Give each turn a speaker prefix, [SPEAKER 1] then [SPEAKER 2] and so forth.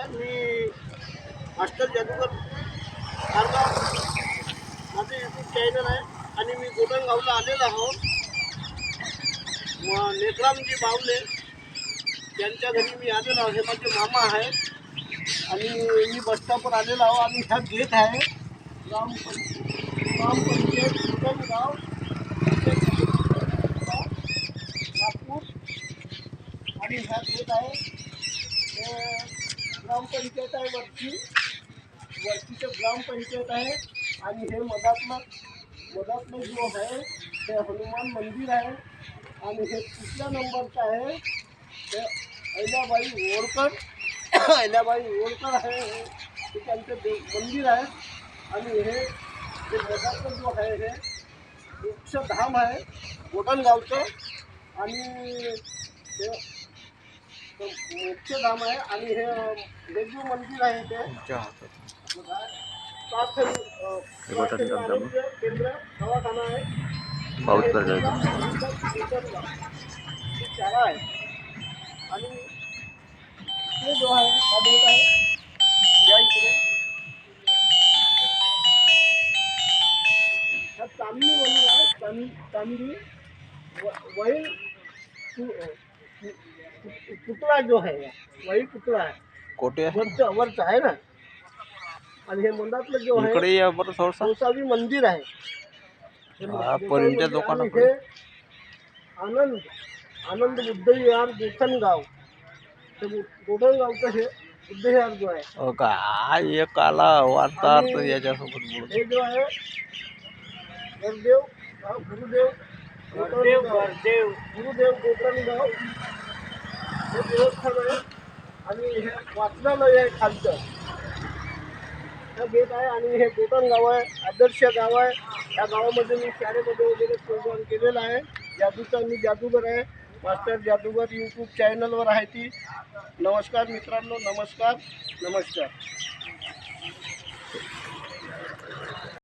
[SPEAKER 1] नमस्कार. मी मास्टर जादूगर कारगाव माझं यूट्यूब चॅनल आहे आणि मी गोटनगावला आलेलो आहोत. मग नेत्रामजी बावले यांच्या घरी मी आलेलो आहे. हे माझे मामा आहेत आणि मी बस स्टॉपवर आलेलो आहो आणि ह्या गेट आहे ग्रामपंचायत गोटनगाव नागपूर. आणि ह्या गेट आहे ग्रामपंचायत आहे वरतीचं ग्रामपंचायत आहे. आणि हे मधातलं जो आहे ते हनुमान मंदिर आहे. आणि हे कुठल्या नंबरचं आहे ते अहिल्याबाई होळकर आहे. हे त्यांचं मंदिर आहे. आणि हे मधातलं जो आहे हे मोक्षधाम आहे गोटनगावचं. आणि हे मोक्षधाम आहे. आणि हे जो मंदिर आहे ते केंद्र दवाखाना आहे. शाळा आहे. आणि इकडे जो आहे हा बोट आहे या इकडे हा चांदणी म्हणून आहे. चांदी वही पुतळा जो आहे वही पुतळा आहे
[SPEAKER 2] कोटे
[SPEAKER 1] वरचा आहे ना. आणि हे मंदातलं जो आहे
[SPEAKER 2] इकडे या बरं थोडंसं
[SPEAKER 1] गोसावी मंदिर आहे.
[SPEAKER 2] पर्यंतच्या दुकानाकडे
[SPEAKER 1] हे आनंद बुद्ध विहार गोठणगाव. गोठणगावचं हे बुद्ध विहार जो आहे
[SPEAKER 2] काय एक आला वार्ता अर्थ याच्यासोबत बोलतो.
[SPEAKER 1] हे जो आहे गुरुदेव गोठणगाव हे देवस्थान आहे. आणि हे वाचनालय आहे खालचं हा गेट आहे. आणि हे गोटणगाव आहे आदर्श गाव आहे. या गावामध्ये मी शाळेमध्ये वगैरे प्रोग्राम केलेला आहे. जादूचा मी जादूगर आहे. मास्टर जादूगर यूट्यूब चॅनलवर आहे ती. नमस्कार मित्रांनो, नमस्कार.